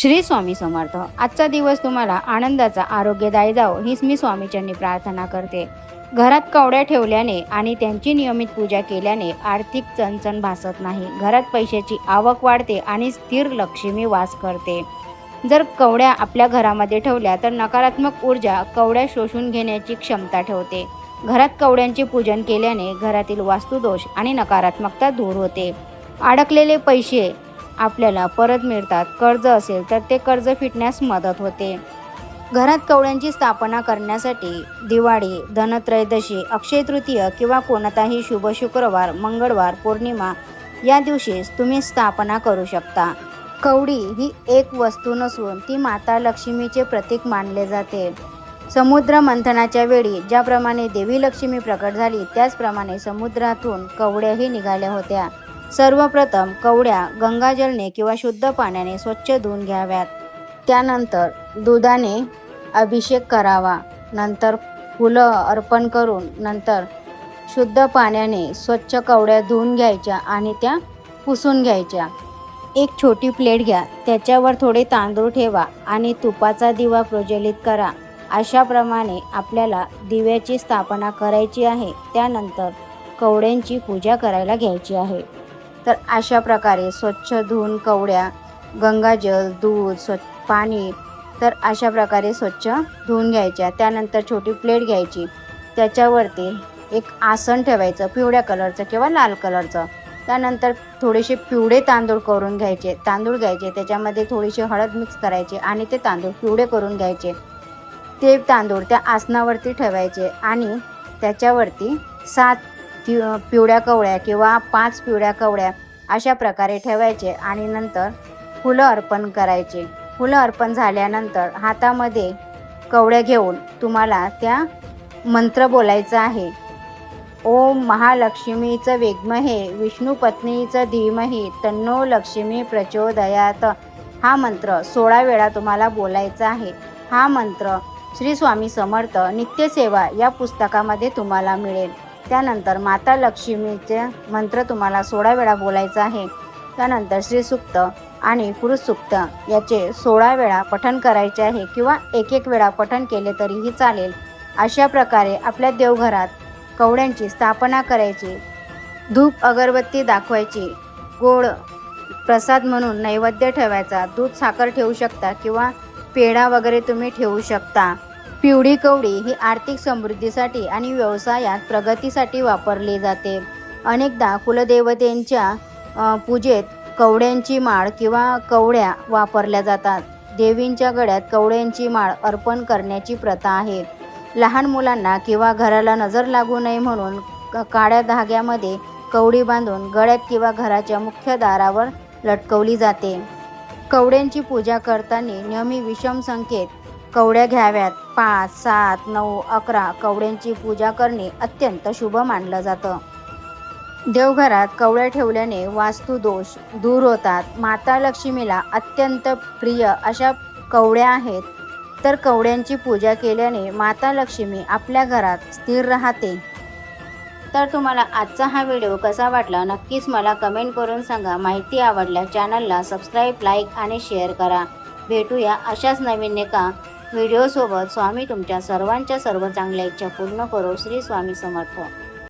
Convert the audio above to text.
श्री स्वामी समर्थ. आजचा दिवस तुम्हाला आनंदाचा, आरोग्यदायी जावो हीच मी स्वामीचरणी प्रार्थना करते. घरात कवड्या ठेवल्याने आणि त्यांची नियमित पूजा केल्याने आर्थिक चणचण भासत नाही. घरात पैशाची आवक वाढते आणि स्थिर लक्ष्मी वास करते. जर कवड्या आपल्या घरामध्ये ठेवल्या तर नकारात्मक ऊर्जा कवड्या शोषून घेण्याची क्षमता ठेवते. घरात कवड्यांचे पूजन केल्याने घरातील वास्तुदोष आणि नकारात्मकता दूर होते. अडकलेले पैसे आपल्याला परत मिळतात. कर्ज असेल तर ते कर्ज फिटण्यास मदत होते. घरात कवड्यांची स्थापना करण्यासाठी दिवाळी, धनत्रयोदशी, अक्षय तृतीय किंवा कोणताही शुभ शुक्रवार, मंगळवार, पौर्णिमा या दिवशी तुम्ही स्थापना करू शकता. कवडी ही एक वस्तू नसून ती माता लक्ष्मीचे प्रतीक मानले जाते. समुद्र मंथनाच्या वेळी ज्याप्रमाणे देवी लक्ष्मी प्रकट झाली त्याचप्रमाणे समुद्रातून कवड्याही निघाल्या होत्या. सर्वप्रथम कवड्या गंगाजलने किंवा शुद्ध पाण्याने स्वच्छ धुवून घ्याव्यात. त्यानंतर दुधाने अभिषेक करावा. नंतर फुलं अर्पण करून नंतर शुद्ध पाण्याने स्वच्छ कवड्या धुवून घ्यायच्या आणि त्या पुसून घ्यायच्या. एक छोटी प्लेट घ्या, त्याच्यावर थोडे तांदूळ ठेवा आणि तुपाचा दिवा प्रज्वलित करा. अशाप्रमाणे आपल्याला दिव्याची स्थापना करायची आहे. त्यानंतर कवड्यांची पूजा करायला घ्यायची आहे. तर अशा प्रकारे स्वच्छ धुवून कवड्या, गंगाजल, दूध, पाणी तर अशा प्रकारे स्वच्छ धुवून घ्यायच्या. त्यानंतर छोटी प्लेट घ्यायची, त्याच्यावरती एक आसन ठेवायचं पिवळ्या कलरचं किंवा लाल कलरचं. त्यानंतर थोडेसे पिवळे तांदूळ करून घ्यायचे, त्याच्यामध्ये थोडीशी हळद मिक्स करायची आणि ते तांदूळ पिवळे करून घ्यायचे. ते तांदूळ त्या आसनावरती ठेवायचे आणि त्याच्यावरती 7 पिवळ्या कवड्या किंवा 5 पिवळ्या कवड्या अशा प्रकारे ठेवायचे आणि नंतर फुलं अर्पण करायचे. फुलं अर्पण झाल्यानंतर हातामध्ये कवड्या घेऊन तुम्हाला त्या मंत्र बोलायचा आहे. ओम महालक्ष्मीचं वेगमहे विष्णू पत्नीचं धीमहि तन्नो लक्ष्मी प्रचोदयात. हा मंत्र 16 वेळा तुम्हाला बोलायचा आहे. हा मंत्र श्री स्वामी समर्थ नित्यसेवा या पुस्तकामध्ये तुम्हाला मिळेल. त्यानंतर माता लक्ष्मीचे मंत्र तुम्हाला 16 वेळा बोलायचं आहे. त्यानंतर श्रीसूक्त आणि पुरुष सूक्त याचे 16 वेळा पठण करायचे आहे किंवा एक वेळा पठण केले तरीही चालेल. अशा प्रकारे आपल्या देवघरात कवड्यांची स्थापना करायची. धूप अगरबत्ती दाखवायची. गोड प्रसाद म्हणून नैवेद्य ठेवायचा. दूध साखर ठेवू शकता किंवा पेढा वगैरे तुम्ही ठेवू शकता. पिवळी कवडी ही आर्थिक समृद्धीसाठी आणि व्यवसायात प्रगतीसाठी वापरली जाते. अनेकदा कुलदेवतेंच्या पूजेत कवड्यांची माळ किंवा कवड्या वापरल्या जातात. देवींच्या गळ्यात कवड्यांची माळ अर्पण करण्याची प्रथा आहे. लहान मुलांना किंवा घराला नजर लागू नये म्हणून काळ्या धाग्यामध्ये कवडी बांधून गळ्यात किंवा घराच्या मुख्य दारावर लटकवली जाते. कवड्यांची पूजा करताना नेहमी विषम संख्येत कवड्या घ्याव्यात. 5, 7, 9, 11 कवड्यांची पूजा करणे अत्यंत शुभ मानलं जातं. देवघरात कवड्या ठेवल्याने वास्तुदोष दूर होतात. माता लक्ष्मीला अत्यंत प्रिय अशा कवड्या आहेत. तर कवड्यांची पूजा केल्याने माता लक्ष्मी आपल्या घरात स्थिर राहते. तर तुम्हाला आजचा हा व्हिडिओ कसा वाटला नक्कीच मला कमेंट करून सांगा. माहिती आवडल्यास चॅनलला सबस्क्राईब, लाईक आणि शेअर करा. भेटूया अशाच नवीन एका व्हिडिओसोबत. स्वामी तुमच्या सर्वांच्या सर्व चांगल्या इच्छा पूर्ण करो. श्री स्वामी समर्थ.